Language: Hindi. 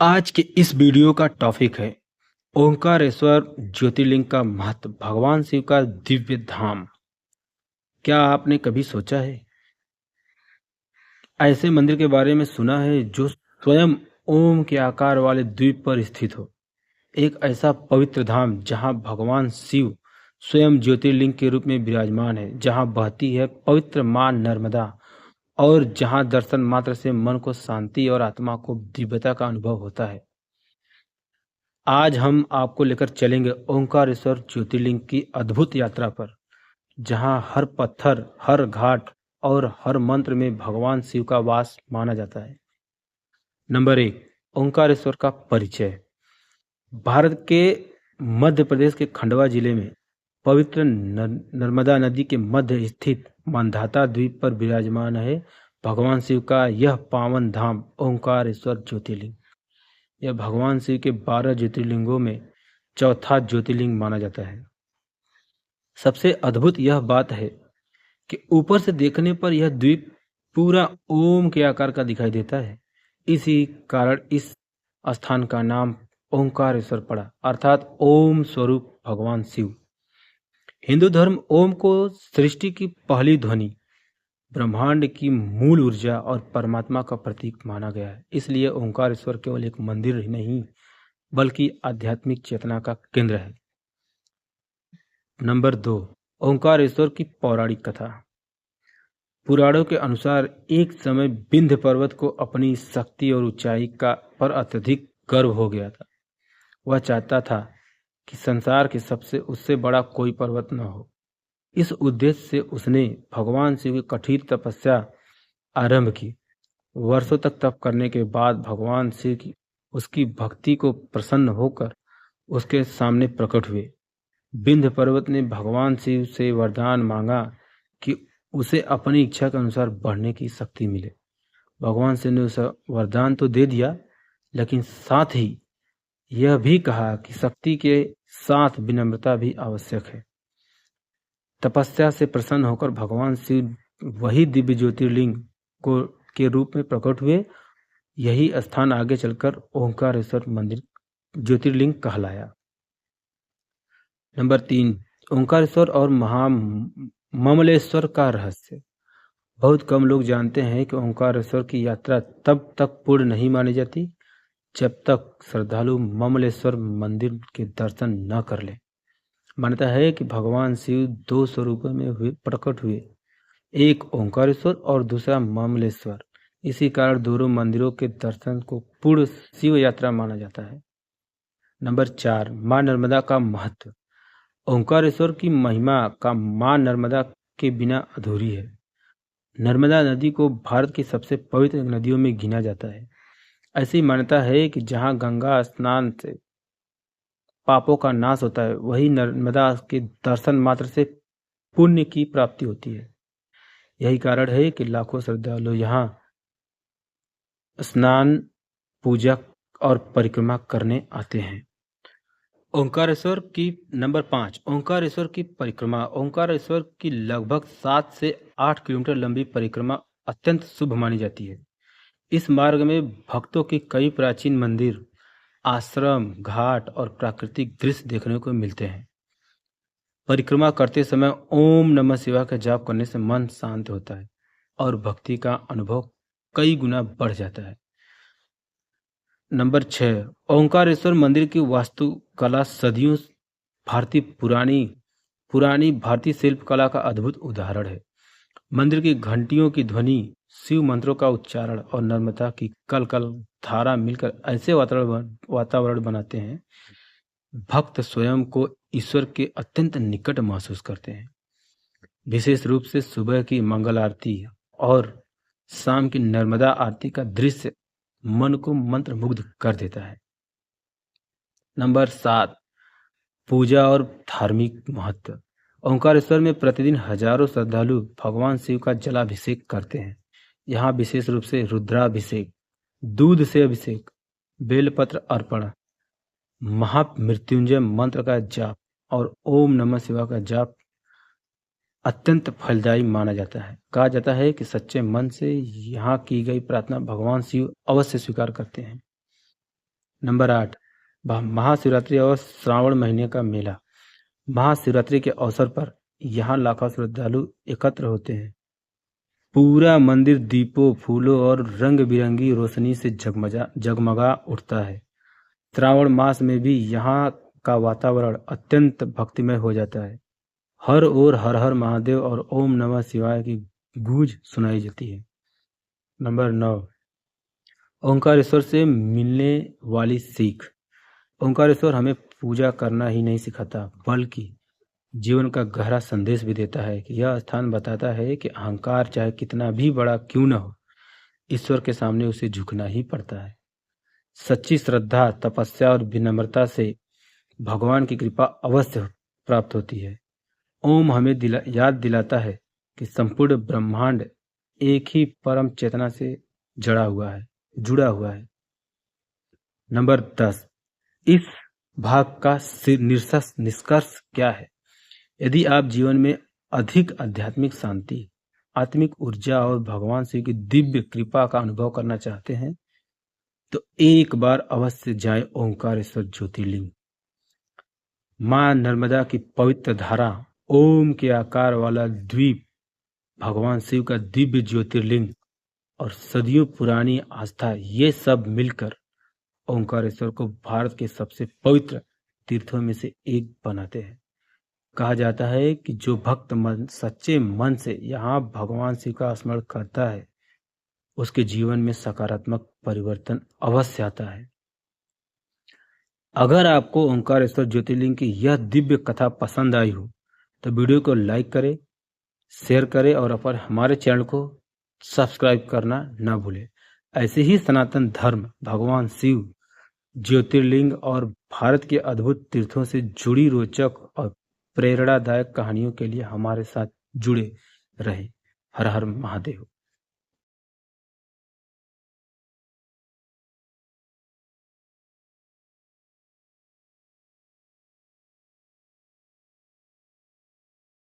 आज के इस वीडियो का टॉपिक है ओंकारेश्वर ज्योतिर्लिंग का महत्व, भगवान शिव का दिव्य धाम। क्या आपने कभी सोचा है ऐसे मंदिर के बारे में सुना है जो स्वयं ओम के आकार वाले द्वीप पर स्थित हो? एक ऐसा पवित्र धाम जहां भगवान शिव स्वयं ज्योतिर्लिंग के रूप में विराजमान है, जहां बहती है पवित्र मां नर्मदा और जहां दर्शन मात्र से मन को शांति और आत्मा को दिव्यता का अनुभव होता है। आज हम आपको लेकर चलेंगे ओंकारेश्वर ज्योतिर्लिंग की अद्भुत यात्रा पर, जहां हर पत्थर, हर घाट और हर मंत्र में भगवान शिव का वास माना जाता है। नंबर 1, ओंकारेश्वर का परिचय। भारत के मध्य प्रदेश के खंडवा जिले में पवित्र नर्मदा नदी के मध्य स्थित मांधाता द्वीप पर विराजमान है भगवान शिव का यह पावन धाम ओंकारेश्वर ज्योतिर्लिंग। यह भगवान शिव के 12 ज्योतिर्लिंगों में चौथा ज्योतिर्लिंग माना जाता है। सबसे अद्भुत यह बात है कि ऊपर से देखने पर यह द्वीप पूरा ओम के आकार का दिखाई देता है। इसी कारण इस स्थान का नाम ओंकारेश्वर पड़ा, अर्थात ओम स्वरूप भगवान शिव। हिंदू धर्म ओम को सृष्टि की पहली ध्वनि, ब्रह्मांड की मूल ऊर्जा और परमात्मा का प्रतीक माना गया है। इसलिए ओंकारेश्वर केवल एक मंदिर ही नहीं बल्कि आध्यात्मिक चेतना का केंद्र है। नंबर 2, ओंकारेश्वर की पौराणिक कथा। पुराणों के अनुसार एक समय विंध्य पर्वत को अपनी शक्ति और ऊंचाई का पर अत्यधिक गर्व हो गया था। वह चाहता था कि संसार के सबसे उससे बड़ा कोई पर्वत न हो। इस उद्देश्य से उसने भगवान शिव की कठिन तपस्या आरंभ की। वर्षों तक तप करने के बाद भगवान शिव की उसकी भक्ति को प्रसन्न होकर उसके सामने प्रकट हुए। विंध्य पर्वत ने भगवान शिव से वरदान मांगा कि उसे अपनी इच्छा के अनुसार बढ़ने की शक्ति मिले। भगवान शिव ने उसे वरदान तो दे दिया, लेकिन साथ ही यह भी कहा कि शक्ति के साथ विनम्रता भी आवश्यक है। तपस्या से प्रसन्न होकर भगवान शिव वही दिव्य ज्योतिर्लिंग को के रूप में प्रकट हुए। यही स्थान आगे चलकर ओंकारेश्वर मंदिर ज्योतिर्लिंग कहलाया। नंबर 3, ओंकारेश्वर और महाममलेश्वर का रहस्य। बहुत कम लोग जानते हैं कि ओंकारेश्वर की यात्रा तब तक पूर्ण नहीं मानी जाती जब तक श्रद्धालु ममलेश्वर मंदिर के दर्शन न कर ले। मान्यता है कि भगवान शिव 2 स्वरूपों में प्रकट हुए, एक ओंकारेश्वर और दूसरा ममलेश्वर। इसी कारण दोनों मंदिरों के दर्शन को पूर्ण शिव यात्रा माना जाता है। नंबर 4, मां नर्मदा का महत्व। ओंकारेश्वर की महिमा का मां नर्मदा के बिना अधूरी है। नर्मदा नदी को भारत की सबसे पवित्र नदियों में गिना जाता है। ऐसी मान्यता है कि जहां गंगा स्नान से पापों का नाश होता है, वही नर्मदा के दर्शन मात्र से पुण्य की प्राप्ति होती है। यही कारण है कि लाखों श्रद्धालु यहाँ स्नान, पूजा और परिक्रमा करने आते हैं। ओंकारेश्वर की नंबर 5, ओंकारेश्वर की परिक्रमा। ओंकारेश्वर की लगभग 7 से 8 किलोमीटर लंबी परिक्रमा अत्यंत शुभ मानी जाती है। इस मार्ग में भक्तों के कई प्राचीन मंदिर, आश्रम, घाट और प्राकृतिक दृश्य देखने को मिलते हैं। परिक्रमा करते समय ओम नमः शिवाय का जाप करने से मन शांत होता है और भक्ति का अनुभव कई गुना बढ़ जाता है। नंबर 6, ओंकारेश्वर मंदिर की वास्तुकला सदियों पुरानी भारतीय शिल्पकला का अद्भुत उदाहरण है। मंदिर की घंटियों की ध्वनि, शिव मंत्रों का उच्चारण और नर्मदा की कल कल धारा मिलकर ऐसे वातावरण बनाते हैं, भक्त स्वयं को ईश्वर के अत्यंत निकट महसूस करते हैं। विशेष रूप से सुबह की मंगल आरती और शाम की नर्मदा आरती का दृश्य मन को मंत्रमुग्ध कर देता है। नंबर 7, पूजा और धार्मिक महत्व। ओंकारेश्वर में प्रतिदिन हजारों श्रद्धालु भगवान शिव का जलाभिषेक करते हैं। यहाँ विशेष रूप से रुद्राभिषेक, दूध से अभिषेक, बेलपत्र अर्पण, महामृत्युंजय मंत्र का जाप और ओम नमः शिवाय का जाप अत्यंत फलदायी माना जाता है। कहा जाता है कि सच्चे मन से यहाँ की गई प्रार्थना भगवान शिव अवश्य स्वीकार करते हैं। नंबर 8, महाशिवरात्रि और श्रावण महीने का मेला। महाशिवरात्रि के अवसर पर यहाँ लाखों श्रद्धालु एकत्र होते हैं। पूरा मंदिर दीपों, फूलों और रंग बिरंगी रोशनी से जगमगा उठता है। श्रावण मास में भी यहाँ का वातावरण अत्यंत भक्तिमय हो जाता है। हर ओर हर हर महादेव और ओम नमः शिवाय की गूंज सुनाई देती है। नंबर 9, ओंकारेश्वर से मिलने वाली सीख। ओंकारेश्वर हमें पूजा करना ही नहीं सिखाता, बल्कि जीवन का गहरा संदेश भी देता है कि यह स्थान बताता है कि अहंकार चाहे कितना भी बड़ा क्यों न हो, ईश्वर के सामने उसे झुकना ही पड़ता है। सच्ची श्रद्धा, तपस्या और विनम्रता से भगवान की कृपा अवश्य प्राप्त होती है। ओम हमें याद दिलाता है कि संपूर्ण ब्रह्मांड एक ही परम चेतना से जुड़ा हुआ है। नंबर 10, इस भाग का निष्कर्ष क्या है? यदि आप जीवन में अधिक आध्यात्मिक शांति, आत्मिक ऊर्जा और भगवान शिव की दिव्य कृपा का अनुभव करना चाहते हैं तो एक बार अवश्य जाएं ओंकारेश्वर ज्योतिर्लिंग। मां नर्मदा की पवित्र धारा, ओम के आकार वाला द्वीप, भगवान शिव का दिव्य ज्योतिर्लिंग और सदियों पुरानी आस्था, ये सब मिलकर ओंकारेश्वर को भारत के सबसे पवित्र तीर्थों में से एक बनाते हैं। कहा जाता है कि जो भक्त सच्चे मन से यहाँ भगवान शिव का स्मरण करता है, उसके जीवन में सकारात्मक परिवर्तन अवश्य आता है। अगर आपको ओंकारेश्वर ज्योतिर्लिंग की यह दिव्य कथा पसंद आई हो तो वीडियो को लाइक करें, शेयर करें और हमारे चैनल को सब्सक्राइब करना न भूलें। ऐसे ही सनातन धर्म, भगवान शिव, ज्योतिर्लिंग और भारत के अद्भुत तीर्थों से जुड़ी रोचक और प्रेरणादायक कहानियों के लिए हमारे साथ जुड़े रहें। हर हर महादेव।